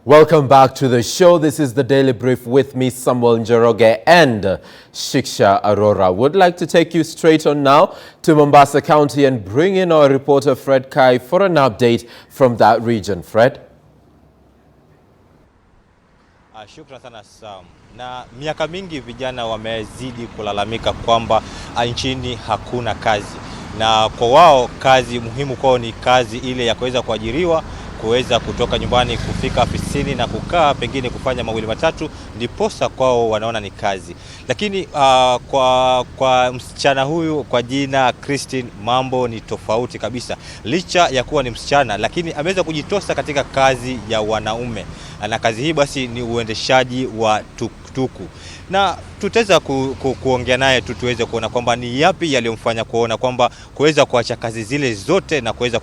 Welcome back to the show. This is the Daily Brief with me, Samuel Njoroge and Shiksha Arora. Would like to take you straight on now to Mombasa County and bring in our reporter Fred Kai for an update from that region. Fred? Shukran sana Sam. Na miaka mingi vijana wamezidi kulalamika kwamba nchini hakuna kazi. Na kwa wao kazi muhimu kwao ni kazi ile ya kuweza kuajiriwa, kuweza kutoka nyumbani kufika ofisini na kukaa pengine kufanya mawili matatu, ndiposa kwao wanaona ni kazi. Lakini kwa msichana huyu kwa jina Christine, mambo ni tofauti kabisa. Licha ya kuwa ni msichana, lakini ameweza kujitosa katika kazi ya wanaume. Na kazi hii basi ni uendeshaji wa tuktuku. Na tutaweza kuongea naye tuweze kuona kwamba ni yapi yaliyomfanya kuona kwamba kuweza kuacha kazi zile zote na kuweza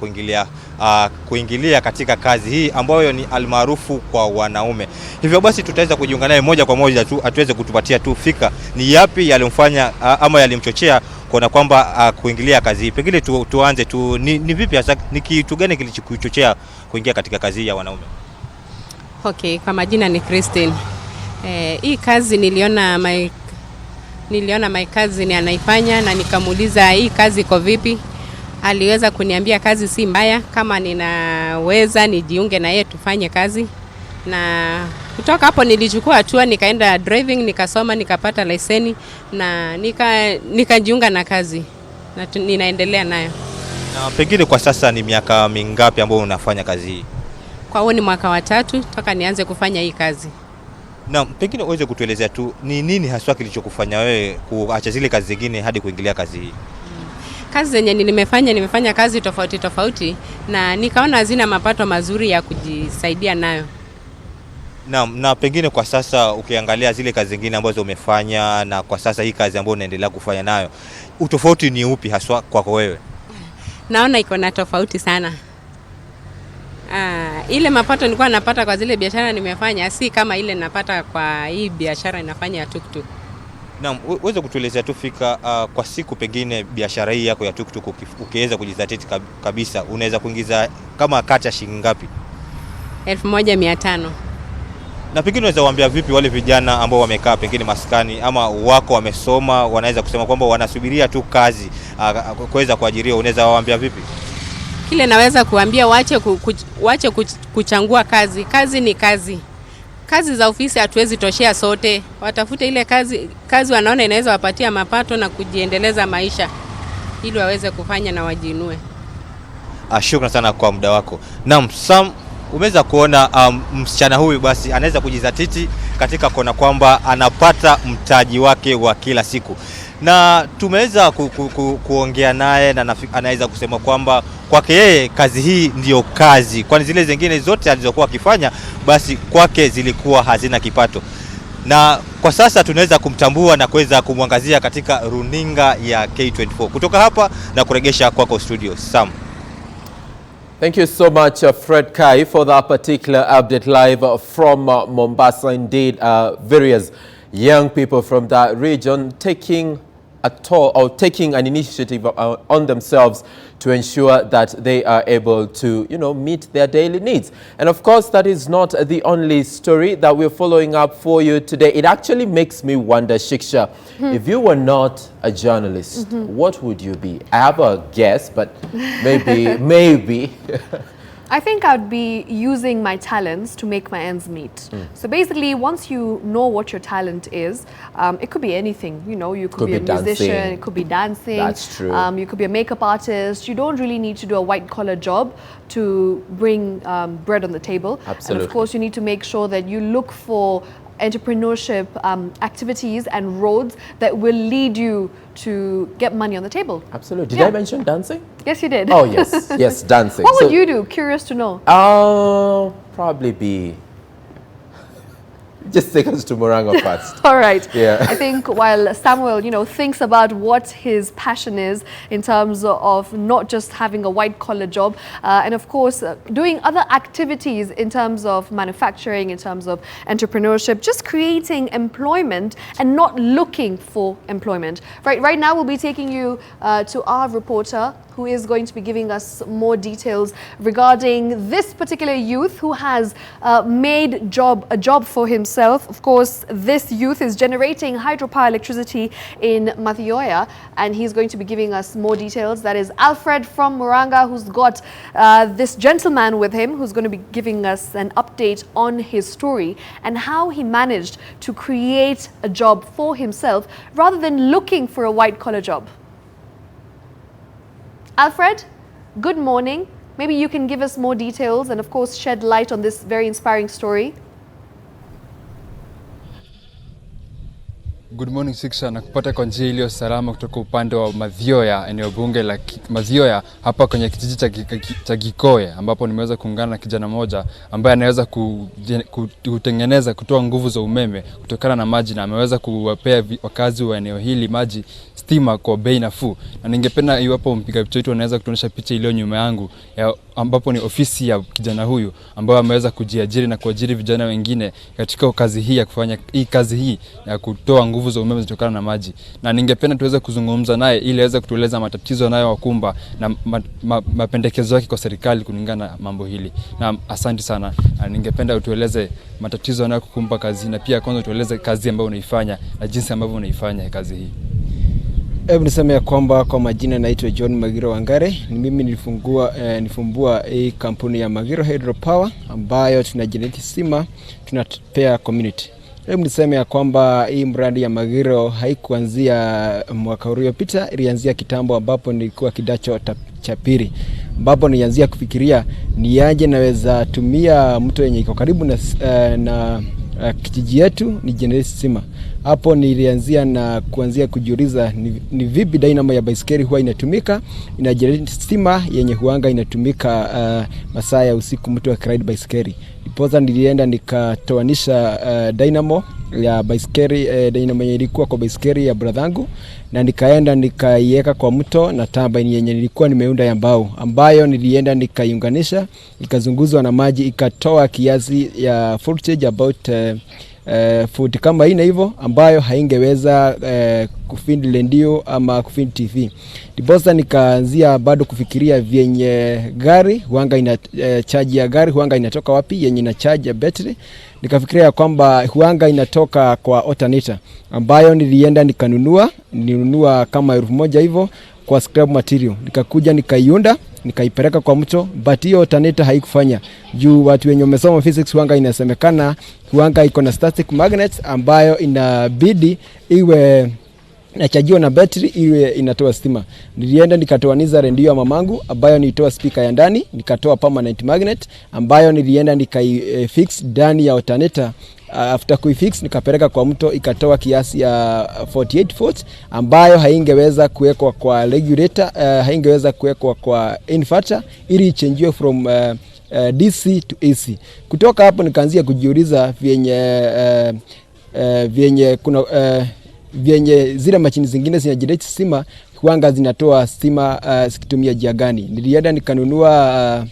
kuingilia katika kazi hii ambayo ni almaarufu kwa wanaume. Hivyo basi tutaweza kujiunga naye moja kwa moja tu atuweze kutupatia tu fika ni yapi yaliyomfanya ama yalimchochea kuona kwamba kuingilia kazi hii. Pengine tuanze tu ni vipi hasa, ni kitu gani kilichokuchochea kuingia katika kazi hii ya wanaume? Okay, kwa majina ni Christine. Hii kazi niliona my cousin anaifanya na nikamuuliza hii kazi iko vipi. Aliweza kuniambia kazi si mbaya, kama ninaweza nijiunge na yeye tufanye kazi. Na kutoka hapo nilichukua hatua, nikaenda driving, nikasoma, nikapata leseni na nikajiunga na kazi na ninaendelea nayo. Na pengine kwa sasa ni miaka mingapi ambayo unafanya kazi hii? Kwa hiyo ni mwaka wa 3 toka nianze kufanya hii kazi. Na pengine uweze kutuelezea tu ni nini haswa kilichokufanya wewe kuacha zile kazi zingine hadi kuingilia kazi hii? Kazi zenye nimefanya kazi tofauti na nikaona hazina mapato mazuri ya kujisaidia nayo. Na pengine kwa sasa ukiangalia zile kazi zingine ambazo umefanya na kwa sasa hii kazi ambayo unaendelea kufanya nayo, utofauti ni upi haswa kwako wewe? Naona iko na tofauti sana. Ile mapato nilikuwa napata kwa zile biashara nimefanya si kama ile napata kwa hii biashara inafanya ya tuk tuk. Naam, uweze kutuelezea tu fika kwa siku pengine biashara hii yako ya tuk tuk ukiweza kujizatiti kabisa unaweza kuingiza kama kata shilingi ngapi? 1500. Na pengine unaweza waambia vipi wale vijana ambao wamekaa pengine maskani ama wako wamesoma wanaweza kusema kwamba wanasubiria tu kazi kuweza kuajiriwa, unaweza waambia vipi? Kile naweza kuambia waache kuchangua kazi. Kazi ni kazi. Kazi za ofisi hatuwezi toshea sote. Watafute ile kazi wanaona inaweza wapatia mapato na kujiendeleza maisha ili waweze kufanya na wajiinue. Shukrani sana kwa muda wako. Naam, Sam, umeweza kuona msichana huyu basi anaweza kujizatiti katika kuona kwamba anapata mtaji wake wa kila siku. Na tumeweza kuongea naye na anaweza kusema kwamba kwake yeye kazi hii ndiyo kazi, kwani zile zingine zote alizokuwa akifanya basi kwake zilikuwa hazina kipato. Na kwa sasa tunaweza kumtambua na kuweza kumwangazia katika runinga ya K24. Kutoka hapa na kuregesha kwako studio Sam. Thank you so much, Fred Kai, for that particular update live from Mombasa. Indeed, various young people from that region taking an initiative on themselves to ensure that they are able to, meet their daily needs. And of course, that is not the only story that we're following up for you today. It actually makes me wonder, Shiksha, if you were not a journalist, what would you be? I have a guess, but maybe. I think I'd be using my talents to make my ends meet. So basically, once you know what your talent is, it could be anything. You could be a musician, it could be dancing. That's true. You could be a makeup artist. You don't really need to do a white-collar job to bring bread on the table. Absolutely. And of course, you need to make sure that you look for entrepreneurship activities and roads that will lead you to get money on the table. Absolutely. Did I mention dancing? Yes, you did. Oh, yes. Yes, dancing. What would you do? Curious to know. Probably be... Just take us to Morango first. All right. Yeah. I think while Samuel, thinks about what his passion is in terms of not just having a white-collar job, and of course doing other activities in terms of manufacturing, in terms of entrepreneurship, just creating employment and not looking for employment. Right now we'll be taking you to our reporter who is going to be giving us more details regarding this particular youth who has made a job for himself. Of course, this youth is generating hydropower electricity in Mathioya, and he's going to be giving us more details. That is Alfred from Muranga, who's got this gentleman with him who's going to be giving us an update on his story and how he managed to create a job for himself rather than looking for a white-collar job. Alfred, good morning. Maybe you can give us more details and of course shed light on this very inspiring story. Good morning Siksha, na kupata kwa njia iliyo salama kutoka upande wa Mathioya, eneo bunge la Mathioya hapa kwenye kijiji cha Gikoye, ambapo nimeweza kuungana na kijana mmoja ambaye anaweza kutengeneza kutoa nguvu za umeme kutokana na maji, na ameweza kuwapea wakazi wa eneo hili maji stima kwa bei nafuu. Na ningependa iwapo mpiga picha wetu anaweza kutuonyesha picha iliyo nyuma yangu ambapo ni ofisi ya kijana huyu ambaye ameweza kujiajiri na kuajiri vijana wengine katika kazi hii ya kufanya kazi hii ya kutoa nguvu za umeme kutokana na maji. Na ningependa tuweze kuzungumza naye ili aweze kutueleza matatizo anayowakumba na mapendekezo yake kwa serikali kulingana na mambo hili. Na asante sana. Na ningependa utueleze matatizo anayokukumba kazi, na pia kwanza utueleze kazi ambayo unaifanya na jinsi ambavyo unaifanya kazi hii. Hebu niseme kwamba kwa majina naitwa John Magiro Wangare. Ni mimi nilifumbua hii kampuni ya Magiro Hydropower ambayo tunajenerate stima tunapea community. Hebu niseme kwamba hii mradi ya Magiro haikuanzia mwaka uliopita, ilianzia kitambo ambapo nilikuwa kidacho cha pili, ambapo nilianzia kufikiria ni aje naweza tumia mtu yenye iko karibu na kijiji yetu ni generate stima. Hapo nilianzia na kuanzia kujiuliza ni vipi dynamo ya baiskeli huwa inatumika, ina generate stima yenye huanga inatumika masaa ya usiku mtu akiride baiskeli. Nipoza nilienda nikatoanisha dynamo ya baiskeli, dynamo yenye ilikuwa kwa baiskeli ya bradhangu, na nikaenda nikaiweka kwa mto na turbine yenye nilikuwa nimeunda ya mbao, ambayo nilienda nikaiunganisha, ikazunguzwa na maji, ikatoa kiasi ya voltage about 40 kama ina hivyo, ambayo haingeweza kufindi lendio ama kufindi TV. Ndiposa nikaanzia bado kufikiria vyenye gari huanga charge ya gari huanga inatoka wapi yenye ina charge ya battery. Nikafikiria kwamba huanga inatoka kwa alternator, ambayo nilienda nilinunua kama 1000 hivyo kwa scrap material. Nikakuja nikaiunda, nikaipeleka kwa mto, but hiyo alternator haikufanya. Juu watu wenye wamesoma physics huanga inasemekana huanga iko na static magnets ambayo inabidi iwe inachajiwa na battery iwe inatoa stima. Nilienda nikatoaniza redio ya mamangu ambayo nilitoa speaker ya ndani, nikatoa permanent magnet ambayo nilienda nikaifix ndani ya alternator. After kuifix nikapeleka kwa mto, ikatoa kiasi ya 48 volts ambayo haingeweza kuwekwa kwa regulator, haingeweza kuwekwa kwa inverter ili ichangiwe from DC to AC. Kutoka hapo nikaanzia kujiuliza vyenye zile machine zingine zinajenerate stima huanga zinatoa stima zikitumia njia gani. Nilienda nikanunua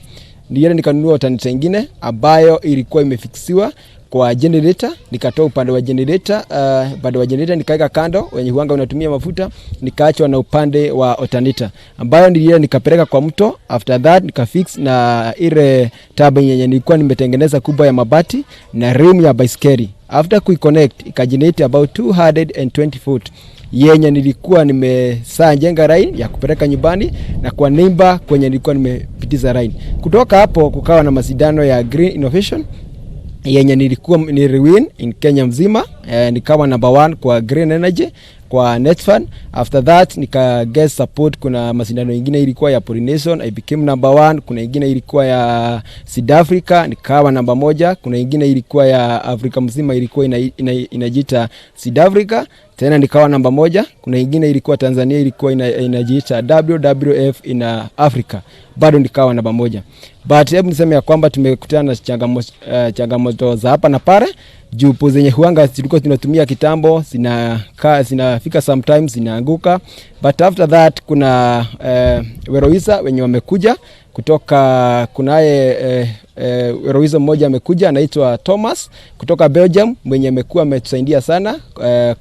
alternator nyingine ambayo ilikuwa imefixiwa kwa generator, nikatoa upande wa generator, nikaweka kando wenye huanga unatumia mafuta, nikaachwa na upande wa alternator ambayo nilienda nikapeleka kwa mto. After that nikafix na ile turbine yenye nilikuwa nimetengeneza kubwa ya mabati na rim ya baiskeli. After kuiconnect ikagenerate about 220 volt yenye nilikuwa nimesaa jenga line ya kupeleka nyumbani na kwa neighbor kwenye nilikuwa nimepitiza line. Kutoka hapo kukawa na masidano ya Green Innovation yenye nilikuwa niliwin in Kenya mzima, nikawa number 1 kwa green energy kwa Netfund. After that nika get support, kuna masindano mengine ilikuwa ya pollination, I became number 1. Kuna nyingine ilikuwa ya South Africa, nikawa namba 1. Kuna nyingine ilikuwa ya Afrika mzima, ilikuwa inajiita South Africa, tena nikawa namba 1. Kuna nyingine ilikuwa Tanzania, ilikuwa inajiita WWF in Africa, bado nikawa namba 1. But hebu niseme ya kwamba tumekutana na changamoto za hapa na pale, Jupo zenye huanga tulikuwa tunatumia kitambo zinafika sometimes zinaanguka, but after that kuna Weroisa wenye wamekuja kutoka, kunaye Weroisa mmoja amekuja anaitwa Thomas kutoka Belgium mwenye amekuwa ametusaidia sana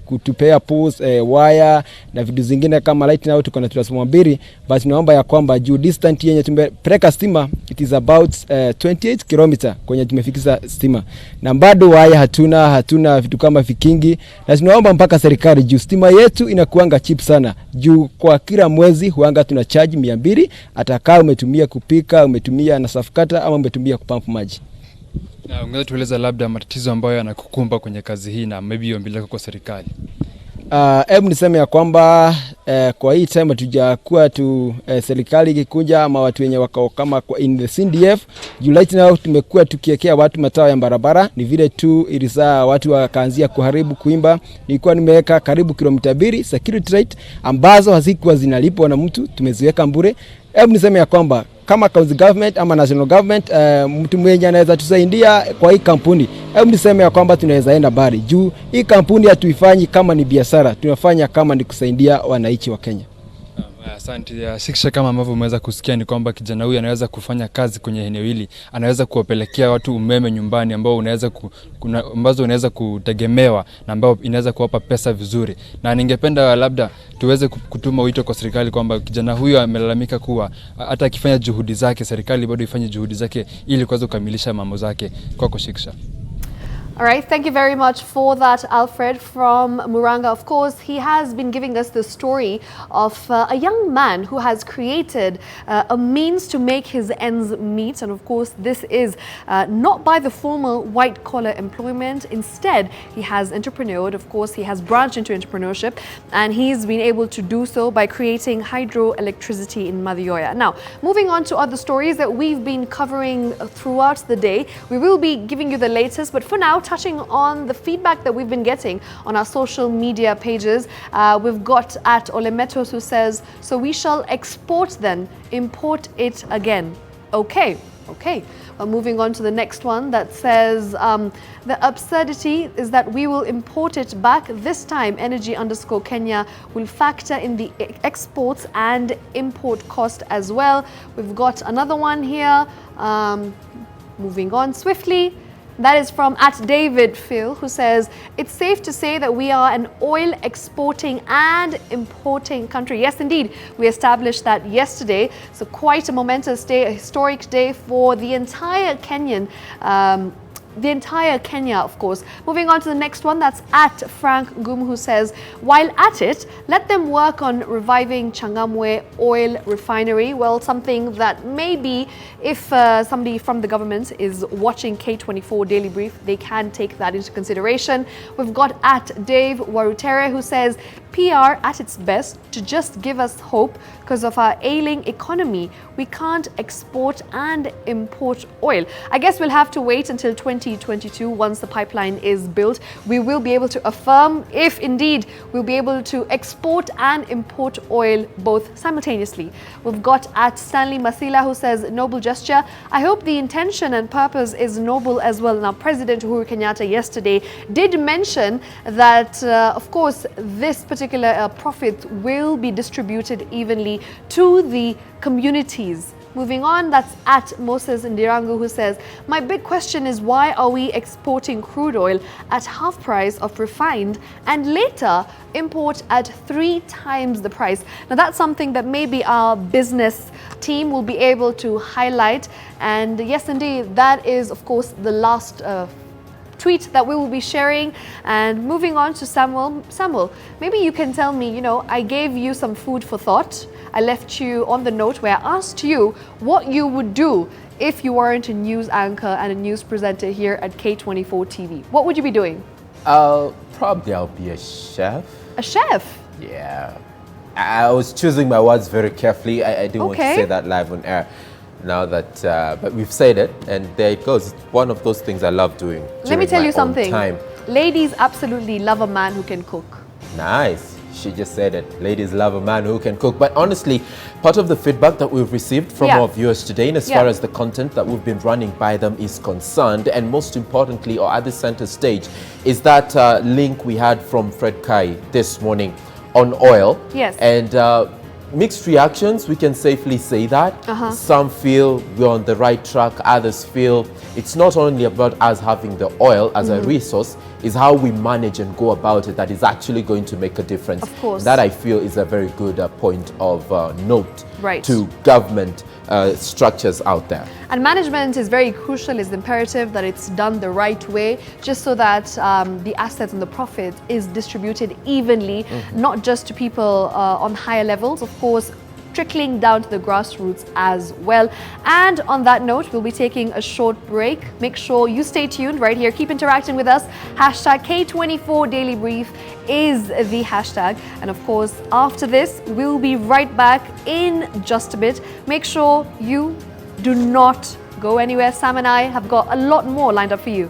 kutupea poles, wire na vitu zingine kama light. Now tuko na transformer mbili, but naomba ya kwamba juu distance yenye tumepeleka stima it is about 28 km kwenye tumefikisha stima, na bado wire hatuna vitu kama vikingi, na tunaomba mpaka serikali juu stima yetu inakuanga cheap sana, juu kwa kila mwezi huanga tuna charge 200 atakaa umetumia kupika, umetumia na safkata ama umetumia kupump maji. Na ungeweza tueleza labda matatizo ambayo yanakukumba kwenye kazi hii na maybe ombi lako kwa serikali? Hebu niseme ya kwamba kwa hii time tujakuwa serikali ikikuja ama watu wenye wakao kama kwa in the CDF July now tumekuwa tukiekea watu matawa ya barabara, ni vile tu ilizaa watu wakaanzia kuharibu kuimba. Nilikuwa nimeweka karibu kilomita 2 security light ambazo hazikuwa zinalipwa na mtu, tumeziweka bure. Hebu niseme ya kwamba kama county government ama national government mtu mwenye anaweza tusaidia kwa hii kampuni, hebu niseme ya kwamba tunaweza enda bari juu hii kampuni hatuifanyi kama ni biashara, tunafanya kama ni kusaidia wananchi wa Kenya. Asante. Shikisha, kama ambavyo umeweza kusikia ni kwamba kijana huyu anaweza kufanya kazi kwenye eneo hili, anaweza kuwapelekea watu umeme nyumbani ambao unaweza kutegemewa na ambao inaweza kuwapa pesa vizuri. Na ningependa labda tuweze kutuma wito kwa serikali kwamba kijana huyu amelalamika kuwa hata akifanya juhudi zake serikali bado ifanye juhudi zake ili kuweza kukamilisha mambo zake. Kwako Shikisha. All right, thank you very much for that, Alfred from Muranga. Of course, he has been giving us the story of a young man who has created a means to make his ends meet. And of course, this is not by the formal white-collar employment. Instead, he has entrepreneured. Of course, he has branched into entrepreneurship, and he's been able to do so by creating hydroelectricity in Madhyoya. Now, moving on to other stories that we've been covering throughout the day, we will be giving you the latest. But for now, touching on the feedback that we've been getting on our social media pages, we've got at Olemetos who says, so we shall export then, import it again. Okay. Moving on to the next one that says, the absurdity is that we will import it back. This time, Energy_Kenya will factor in the exports and import cost as well. We've got another one here. Moving on swiftly. That is from at David Phil, who says, it's safe to say that we are an oil exporting and importing country. Yes, indeed. We established that yesterday. So quite a momentous day, a historic day for the entire Kenya, of course. Moving on to the next one, that's at Frank Gum, who says, while at it, let them work on reviving Changamwe oil refinery. Well, something that maybe if somebody from the government is watching K24 Daily Brief, they can take that into consideration. We've got at Dave Warutere, who says, PR at its best to just give us hope because of our ailing economy. We can't export and import oil. I guess we'll have to wait until 2022 once the pipeline is built. We will be able to affirm if indeed we'll be able to export and import oil both simultaneously. We've got at Stanley Masila, who says, noble gesture. I hope the intention and purpose is noble as well. Now, President Uhuru Kenyatta yesterday did mention that, of course, this particular profit will be distributed evenly to the communities. Moving on, that's at Moses Ndirangu, who says, my big question is why are we exporting crude oil at half price of refined and later import at 3 times the price? Now that's something that maybe our business team will be able to highlight. And yes, indeed, that is of course the last tweet that we will be sharing. And moving on to Samuel, maybe you can tell me, I gave you some food for thought. I left you on the note where I asked you what you would do if you weren't a news anchor and a news presenter here at K24 TV. What would you be doing? I'll be a chef. A chef? Yeah. I was choosing my words very carefully. I didn't want to say that live on air. Now that, but we've said it, and there it goes. It's one of those things I love doing. Let me tell you something. Ladies absolutely love a man who can cook. Nice. She just said it. Ladies love a man who can cook. But honestly, part of the feedback that we've received from our viewers today, and as far as the content that we've been running by them is concerned, and most importantly, or at the center stage, is that link we had from Fred Kai this morning on oil. Yes. And mixed reactions, we can safely say that. Some feel we're on the right track, others feel it's not only about us having the oil as a resource, is how we manage and go about it that is actually going to make a difference. Of course. That I feel is a very good point of note Right. to government structures out there. And management is very crucial. It's imperative that it's done the right way, just so that the assets and the profit is distributed evenly, not just to people on higher levels, of course, trickling down to the grassroots as well. And on that note, we'll be taking a short break. Make sure you stay tuned right here. Keep interacting with us. Hashtag K24 DailyBrief is the hashtag. And of course, after this, we'll be right back in just a bit. Make sure you do not go anywhere. Sam and I have got a lot more lined up for you.